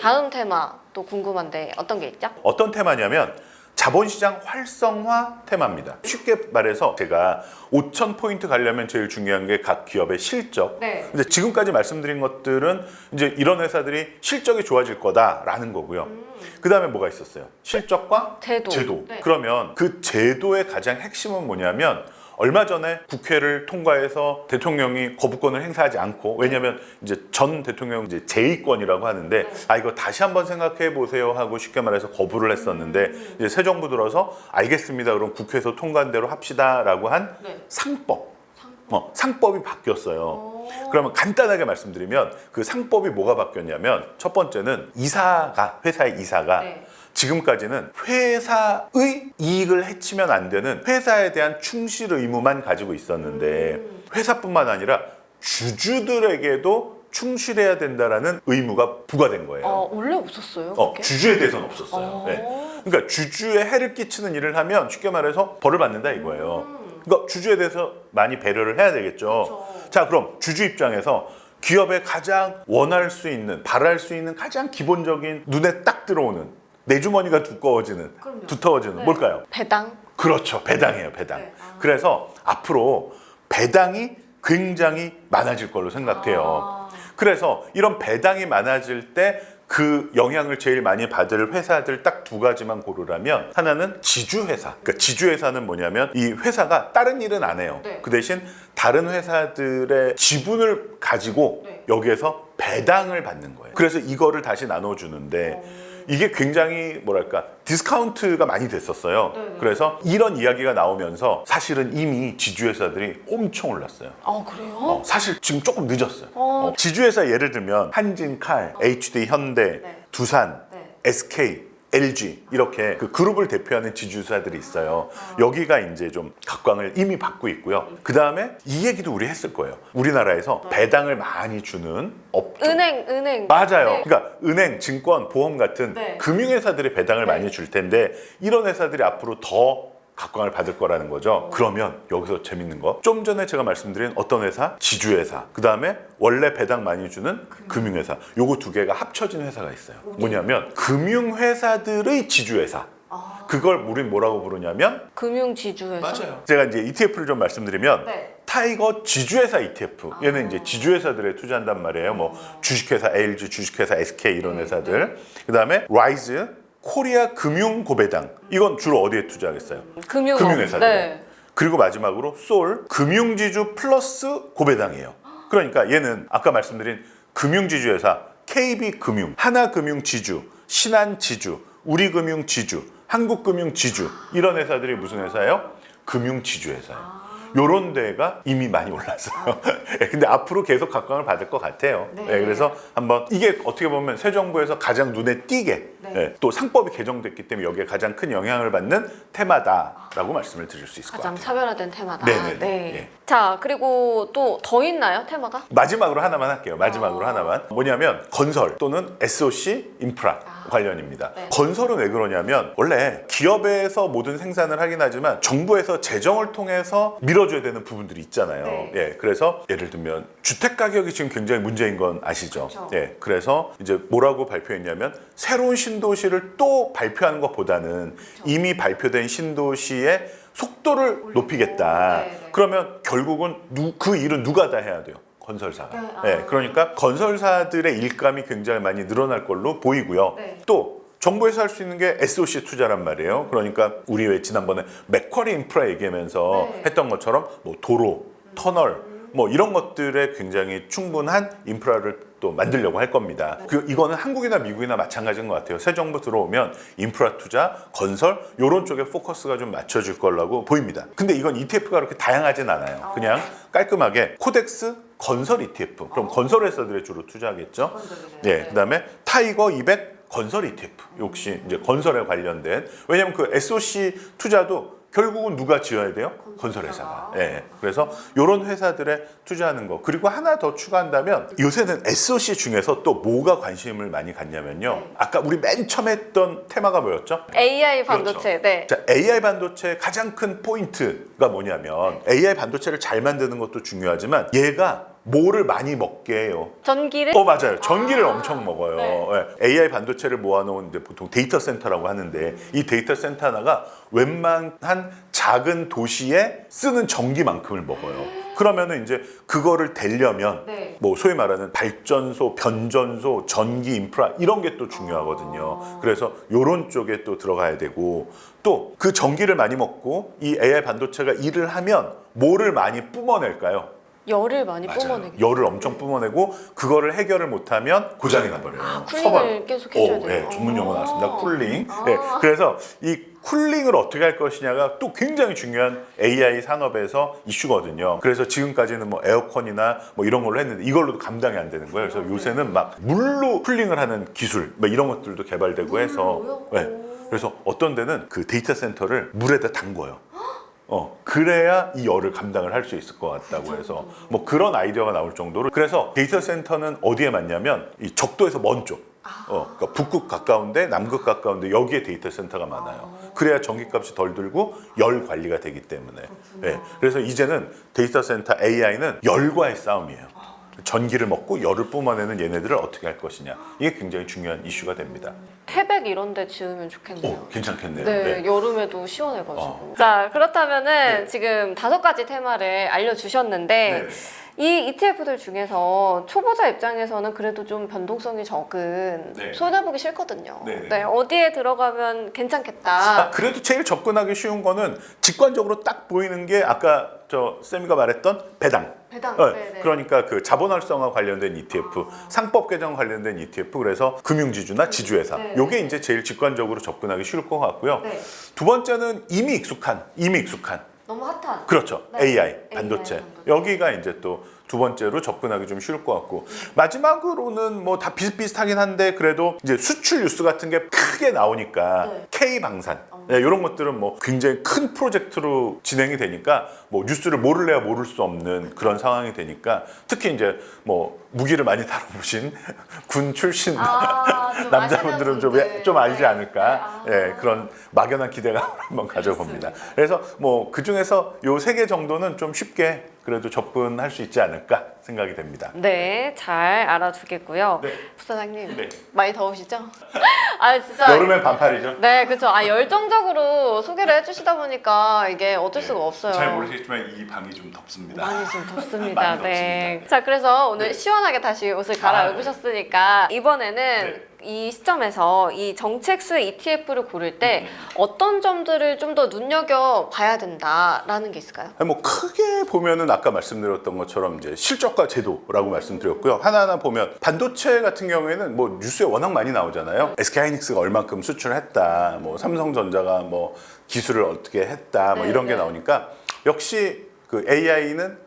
다음 테마 또 궁금한데 어떤 게 있죠? 어떤 테마냐면 자본시장 활성화 테마입니다. 쉽게 말해서 제가 5,000포인트 가려면 제일 중요한 게 각 기업의 실적. 네. 근데 지금까지 말씀드린 것들은 이제 이런 회사들이 실적이 좋아질 거다라는 거고요. 그 다음에 뭐가 있었어요? 실적과 제도. 네. 그러면 그 제도의 가장 핵심은 뭐냐면 얼마 전에 국회를 통과해서 대통령이 거부권을 행사하지 않고, 왜냐하면 이제 전 대통령 이제 재의권이라고 하는데 이거 다시 한번 생각해 보세요 하고 쉽게 말해서 거부를 했었는데 이제 새 정부 들어서 알겠습니다. 그럼 국회에서 통과한 대로 합시다라고 한 상법. 상법이 바뀌었어요. 그러면 간단하게 말씀드리면 그 상법이 뭐가 바뀌었냐면 첫 번째는 회사의 이사가 지금까지는 회사의 이익을 해치면 안 되는 회사에 대한 충실 의무만 가지고 있었는데 회사뿐만 아니라 주주들에게도 충실해야 된다라는 의무가 부과된 거예요. 원래 없었어요? 그렇게? 주주에 대해서는 없었어요. 네. 그러니까 주주에 해를 끼치는 일을 하면 쉽게 말해서 벌을 받는다 이거예요. 그러니까 주주에 대해서 많이 배려를 해야 되겠죠. 자, 그럼 주주 입장에서 기업에 가장 원할 수 있는, 바랄 수 있는 가장 기본적인 눈에 딱 들어오는 내 주머니가 두터워지는 뭘까요? 배당? 그렇죠. 배당이에요. 배당. 그래서 앞으로 배당이 굉장히 많아질 걸로 생각해요. 그래서 이런 배당이 많아질 때 그 영향을 제일 많이 받을 회사들 딱 두 가지만 고르라면 하나는 지주회사. 그러니까 지주회사는 뭐냐면 이 회사가 다른 일은 안 해요. 그 대신 다른 회사들의 지분을 가지고 여기에서 배당을 받는 거예요. 그래서 이거를 다시 나눠주는데 이게 굉장히 뭐랄까 디스카운트가 많이 됐었어요. 그래서 이런 이야기가 나오면서 사실은 이미 지주회사들이 엄청 올랐어요. 그래요? 사실 지금 조금 늦었어요. 지주회사 예를 들면 한진칼, HD 현대, 두산, SK, LG 이렇게 그 그룹을 대표하는 지주회사들이 있어요. 여기가 이제 좀 각광을 이미 받고 있고요. 그 다음에 이 얘기도 우리 했을 거예요. 우리나라에서 배당을 많이 주는 업종. 은행. 맞아요. 그러니까 은행, 증권, 보험 같은 금융회사들이 배당을 많이 줄 텐데 이런 회사들이 앞으로 더 각광을 받을 거라는 거죠. 그러면 여기서 재밌는 거, 좀 전에 제가 말씀드린 어떤 회사? 지주회사. 그 다음에 원래 배당 많이 주는 금융회사. 요거 두 개가 합쳐진 회사가 있어요. 뭐냐면 금융회사들의 지주회사. 그걸 우린 뭐라고 부르냐면 금융지주회사? 맞아요. 제가 이제 ETF를 좀 말씀드리면 타이거 지주회사 ETF. 얘는 이제 지주회사들에 투자한단 말이에요. 뭐 주식회사 LG, 주식회사 SK 이런 회사들. 그 다음에 라이즈 코리아 금융고배당. 이건 주로 어디에 투자하겠어요? 금융회사들. 그리고 마지막으로 솔 금융지주 플러스 고배당이에요. 그러니까 얘는 아까 말씀드린 금융지주회사 KB금융, 하나금융지주, 신한지주, 우리금융지주, 한국금융지주 이런 회사들이 무슨 회사예요? 금융지주회사예요. 요런 데가 이미 많이 올랐어요. 근데 앞으로 계속 각광을 받을 것 같아요. 그래서 한번 이게 어떻게 보면 새 정부에서 가장 눈에 띄게 또 상법이 개정됐기 때문에 여기에 가장 큰 영향을 받는 테마다라고 말씀을 드릴 수 있을 것 같아요. 가장 차별화된 테마다. 네네네. 자, 그리고 또 더 있나요, 테마가? 마지막으로 하나만 할게요. 마지막으로 하나만. 뭐냐면 건설 또는 SOC 인프라 관련입니다. 건설은 왜 그러냐면 원래 기업에서 모든 생산을 하긴 하지만 정부에서 재정을 통해서 밀어줘야 되는 부분들이 있잖아요. 그래서 예를 들면 주택 가격이 지금 굉장히 문제인 건 아시죠? 그래서 이제 뭐라고 발표했냐면 새로운 신도시를 또 발표하는 것보다는 이미 발표된 신도시의 속도를 높이겠다. 그러면 결국은 그 일은 누가 다 해야 돼요? 건설사가. 그러니까 건설사들의 일감이 굉장히 많이 늘어날 걸로 보이고요. 또 정부에서 할 수 있는 게 SOC 투자란 말이에요. 그러니까 우리 왜 지난번에 맥쿼리 인프라 얘기하면서 했던 것처럼 뭐 도로, 터널 뭐 이런 것들에 굉장히 충분한 인프라를 또 만들려고 할 겁니다. 이거는 한국이나 미국이나 마찬가지인 것 같아요. 새 정부 들어오면 인프라 투자, 건설 이런 쪽에 포커스가 좀 맞춰질 거라고 보입니다. 근데 이건 ETF가 그렇게 다양하진 않아요. 그냥 깔끔하게 코덱스 건설 ETF. 그럼 건설 회사들에 주로 투자하겠죠. 그다음에 타이거 200 건설 ETF. 역시 이제 건설에 관련된. 왜냐하면 그 SOC 투자도 결국은 누가 지어야 돼요? 건설회사가. 그래서 이런 회사들에 투자하는 거. 그리고 하나 더 추가한다면 요새는 SOC 중에서 또 뭐가 관심을 많이 갖냐면요. 아까 우리 맨 처음 했던 테마가 뭐였죠? AI 반도체. 자, AI 반도체의 가장 큰 포인트가 뭐냐면 AI 반도체를 잘 만드는 것도 중요하지만 얘가 뭐를 많이 먹게 해요. 전기를? 맞아요. 전기를 엄청 먹어요. 네. 예. AI 반도체를 모아놓은 이제 보통 데이터 센터라고 하는데 이 데이터 센터 하나가 웬만한 작은 도시에 쓰는 전기만큼을 먹어요. 그러면은 이제 그거를 되려면 네. 뭐 소위 말하는 발전소, 변전소, 전기 인프라 이런 게 또 중요하거든요. 그래서 요런 쪽에 또 들어가야 되고 또 그 전기를 많이 먹고 이 AI 반도체가 일을 하면 뭐를 많이 뿜어낼까요? 열을 많이 맞아요. 뿜어내게. 열을 엄청 뿜어내고 그거를 해결을 못하면 고장이 나버려요. 쿨링을 계속 해줘야 돼요. 네, 전문 용어 나왔습니다. 아. 쿨링. 네, 그래서 이 쿨링을 어떻게 할 것이냐가 또 굉장히 중요한 AI 산업에서 이슈거든요. 그래서 지금까지는 뭐 에어컨이나 뭐 이런 걸로 했는데 이걸로도 감당이 안 되는 거예요. 그래서 요새는 막 물로 쿨링을 하는 기술, 뭐 이런 것들도 개발되고 해서. 네. 그래서 어떤 데는 그 데이터 센터를 물에다 담궈요. 그래야 이 열을 감당을 할 수 있을 것 같다고 해서 뭐 그런 아이디어가 나올 정도로 그래서 데이터 센터는 어디에 맞냐면 이 적도에서 먼 쪽 그러니까 북극 가까운데 남극 가까운데 여기에 데이터 센터가 많아요. 그래야 전기값이 덜 들고 열 관리가 되기 때문에 네. 그래서 이제는 데이터 센터 AI는 열과의 싸움이에요. 전기를 먹고 열을 뿜어내는 얘네들을 어떻게 할 것이냐 이게 굉장히 중요한 이슈가 됩니다. 태백 이런 데 지으면 좋겠네요. 괜찮겠네요. 네, 여름에도 시원해가지고. 자, 그렇다면은 지금 5가지 테마를 알려주셨는데 이 ETF들 중에서 초보자 입장에서는 그래도 좀 변동성이 적은 네. 손해보기 싫거든요. 네. 네, 어디에 들어가면 괜찮겠다. 그래도 제일 접근하기 쉬운 거는 직관적으로 딱 보이는 게 아까 쌤이가 말했던 배당. 배당. 그러니까 그 자본 활성화 관련된 ETF, 상법 개정 관련된 ETF, 그래서 금융지주나 지주회사. 네. 요게 이제 제일 직관적으로 접근하기 쉬울 것 같고요. 네. 두 번째는 이미 익숙한. 너무 핫한. 그렇죠. 네. AI, 반도체. 여기가 이제 또 두 번째로 접근하기 좀 쉬울 것 같고 마지막으로는 뭐 다 비슷비슷하긴 한데 그래도 이제 수출 뉴스 같은 게 크게 나오니까 K 방산 이런 것들은 뭐 굉장히 큰 프로젝트로 진행이 되니까 뭐 뉴스를 모를래야 모를 수 없는 그런 상황이 되니까 특히 이제 뭐 무기를 많이 다뤄보신 군 출신 남자분들은 좀 알지 않을까 그런 막연한 기대감을 한번 가져봅니다. 그래서 뭐 그 중에서 요 3개 정도는 좀 쉽게 그래도 접근할 수 있지 않을까 생각이 됩니다. 네, 잘 알아두겠고요. 네. 부사장님, 네. 많이 더우시죠? 진짜. 여름엔 반팔이죠? 네, 그렇죠. 열정적으로 소개를 해주시다 보니까 이게 어쩔 수가 없어요. 잘 모르시겠지만 이 방이 좀 덥습니다. 많이 좀 덥습니다. 많이 네. 덥습니다. 자, 그래서 오늘 시원하게 다시 옷을 갈아입으셨으니까 이번에는 이 시점에서 이 정책수의 ETF를 고를 때 어떤 점들을 좀 더 눈여겨 봐야 된다라는 게 있을까요? 뭐 크게 보면은 아까 말씀드렸던 것처럼 이제 실적과 제도라고 말씀드렸고요. 하나하나 보면 반도체 같은 경우에는 뭐 뉴스에 워낙 많이 나오잖아요. SK하이닉스가 얼만큼 수출했다, 뭐 삼성전자가 뭐 기술을 어떻게 했다, 뭐 이런 게 나오니까 역시 그 AI는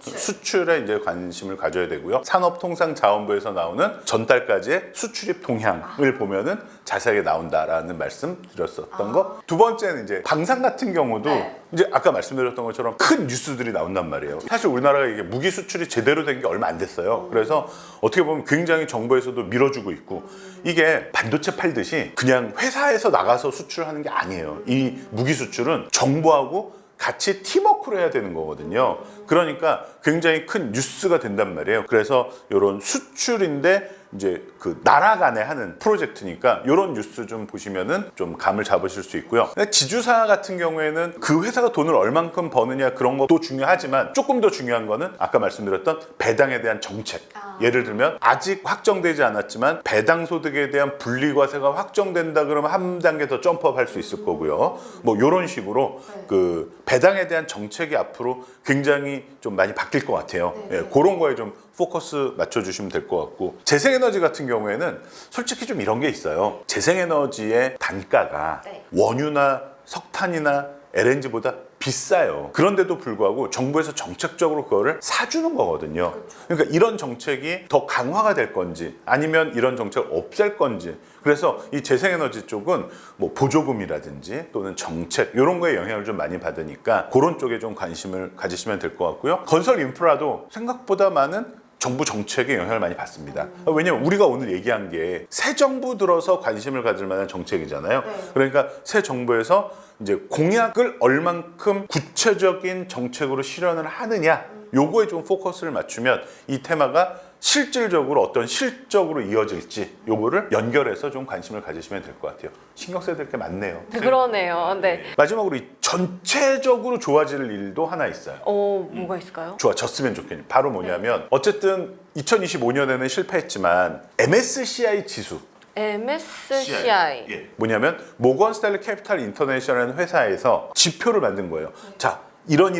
수출에 이제 관심을 가져야 되고요. 산업통상자원부에서 나오는 전달까지의 수출입 동향을 보면은 자세하게 나온다라는 말씀 드렸었던 거. 두 번째는 이제 방산 같은 경우도 이제 아까 말씀드렸던 것처럼 큰 뉴스들이 나온단 말이에요. 사실 우리나라가 이게 무기 수출이 제대로 된 게 얼마 안 됐어요. 그래서 어떻게 보면 굉장히 정부에서도 밀어주고 있고 이게 반도체 팔듯이 그냥 회사에서 나가서 수출하는 게 아니에요. 이 무기 수출은 정부하고 같이 팀워크를 해야 되는 거거든요. 그러니까 굉장히 큰 뉴스가 된단 말이에요. 그래서 이런 수출인데 이제 그 나라 간에 하는 프로젝트니까 이런 뉴스 좀 보시면은 좀 감을 잡으실 수 있고요. 지주사 같은 경우에는 그 회사가 돈을 얼만큼 버느냐 그런 것도 중요하지만 조금 더 중요한 거는 아까 말씀드렸던 배당에 대한 정책. 예를 들면 아직 확정되지 않았지만 배당 소득에 대한 분리과세가 확정된다 그러면 한 단계 더 점프업 할 수 있을 거고요. 뭐 이런 식으로 그 배당에 대한 정책이 앞으로 굉장히 좀 많이 바뀔 것 같아요. 그런 거에 좀 포커스 맞춰주시면 될 것 같고 재생에너지 같은 경우에는 솔직히 좀 이런 게 있어요. 재생에너지의 단가가 원유나 석탄이나 LNG보다 비싸요. 그런데도 불구하고 정부에서 정책적으로 그거를 사주는 거거든요. 그러니까 이런 정책이 더 강화가 될 건지 아니면 이런 정책을 없앨 건지 그래서 이 재생에너지 쪽은 뭐 보조금이라든지 또는 정책 이런 거에 영향을 좀 많이 받으니까 그런 쪽에 좀 관심을 가지시면 될 것 같고요. 건설 인프라도 생각보다 많은 정부 정책에 영향을 많이 받습니다. 왜냐면 우리가 오늘 얘기한 게 새 정부 들어서 관심을 가질 만한 정책이잖아요. 그러니까 새 정부에서 이제 공약을 얼만큼 구체적인 정책으로 실현을 하느냐 요거에 좀 포커스를 맞추면 이 테마가 실질적으로 어떤 실적으로 이어질지 요거를 연결해서 좀 관심을 가지시면 될 것 같아요. 신경 써야 될 게 많네요. 그러네요. 네. 마지막으로 이 전체적으로 좋아질 일도 하나 있어요. 뭐가 있을까요? 좋아졌으면 좋겠네요. 바로 뭐냐면 어쨌든 2025년에는 실패했지만 MSCI 지수 MSCI. 예. 뭐냐면 모건 스탠리 캐피탈 인터내셔널 회사에서 지표를 만든 거예요. 자, 이런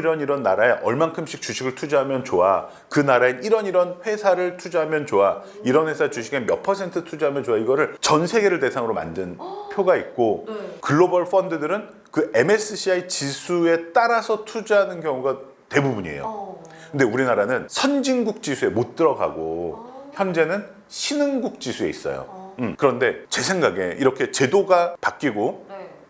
나라에 얼만큼씩 주식을 투자하면 좋아. 그 나라에 이런 회사를 투자하면 좋아. 이런 회사 주식에 몇 퍼센트 투자하면 좋아. 이거를 전 세계를 대상으로 만든 표가 있고 글로벌 펀드들은 그 MSCI 지수에 따라서 투자하는 경우가 대부분이에요. 근데 우리나라는 선진국 지수에 못 들어가고 현재는 신흥국 지수에 있어요. 그런데 제 생각에 이렇게 제도가 바뀌고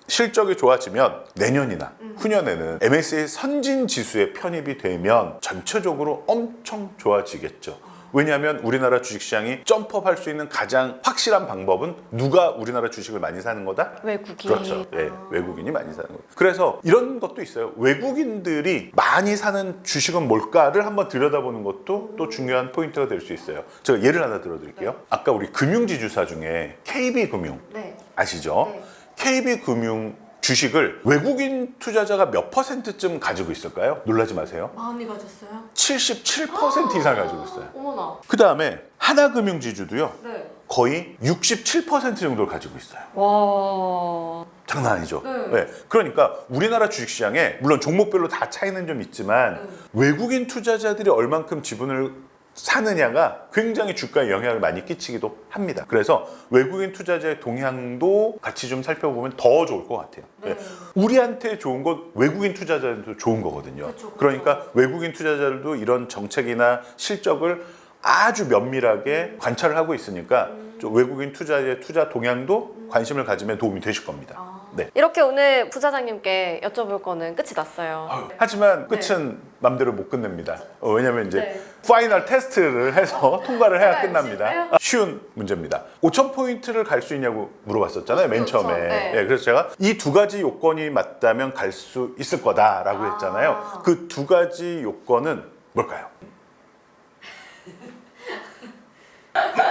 실적이 좋아지면 내년이나 후년에는 MSCI 선진 지수에 편입이 되면 전체적으로 엄청 좋아지겠죠. 왜냐하면 우리나라 주식시장이 점프업 할 수 있는 가장 확실한 방법은 누가 우리나라 주식을 많이 사는 거다? 외국인. 그렇죠. 예, 외국인이 많이 사는 거예요. 그래서 이런 것도 있어요. 외국인들이 많이 사는 주식은 뭘까를 한번 들여다보는 것도 또 중요한 포인트가 될 수 있어요. 제가 예를 하나 들어드릴게요. 아까 우리 금융지주사 중에 KB금융 아시죠? KB금융 주식을 외국인 투자자가 몇 퍼센트쯤 가지고 있을까요? 놀라지 마세요. 많이 가졌어요? 77% 이상 가지고 있어요. 어머나. 그 다음에 하나금융지주도요. 네. 거의 67% 정도를 가지고 있어요. 와. 장난 아니죠. 네. 그러니까 우리나라 주식시장에 물론 종목별로 다 차이는 좀 있지만 외국인 투자자들이 얼만큼 지분을 사느냐가 굉장히 주가에 영향을 많이 끼치기도 합니다. 그래서 외국인 투자자의 동향도 같이 좀 살펴보면 더 좋을 것 같아요. 우리한테 좋은 건 외국인 투자자들도 좋은 거거든요. 그쵸. 그러니까 외국인 투자자들도 이런 정책이나 실적을 아주 면밀하게 관찰을 하고 있으니까 좀 외국인 투자자의 투자 동향도 관심을 가지면 도움이 되실 겁니다. 네. 이렇게 오늘 부사장님께 여쭤볼 거는 끝이 났어요. 하지만 끝은 맘대로 못 끝냅니다. 왜냐면 이제 파이널 테스트를 해서 통과를 해야 끝납니다. 쉬운 문제입니다. 5,000포인트를 갈 수 있냐고 물어봤었잖아요, 맨 그렇죠. 처음에. 네. 그래서 제가 이 두 가지 요건이 맞다면 갈 수 있을 거다라고 했잖아요. 그 두 가지 요건은 뭘까요?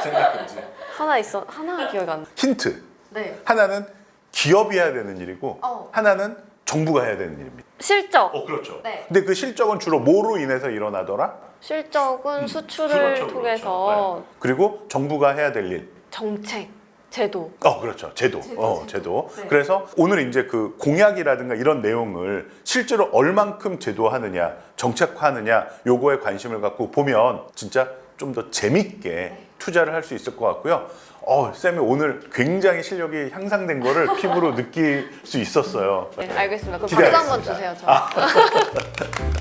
생각해보세요. 하나가 기억이 안 나. 힌트. 네. 하나는 기업이 해야 되는 일이고 하나는 정부가 해야 되는 일입니다. 실적. 그렇죠. 네. 근데 그 실적은 주로 뭐로 인해서 일어나더라? 실적은 수출을 그렇죠, 통해서 그렇죠. 네. 그리고 정부가 해야 될 일. 정책, 제도. 그렇죠. 제도. 제도. 네. 그래서 오늘 이제 그 공약이라든가 이런 내용을 실제로 얼만큼 제도화하느냐, 정책화하느냐, 요거에 관심을 갖고 보면 진짜 좀 더 재밌게 투자를 할 수 있을 것 같고요. 쌤이 오늘 굉장히 실력이 향상된 거를 피부로 느낄 수 있었어요. 네, 알겠습니다. 그럼 기대하겠습니다. 박수 한번 주세요. 저.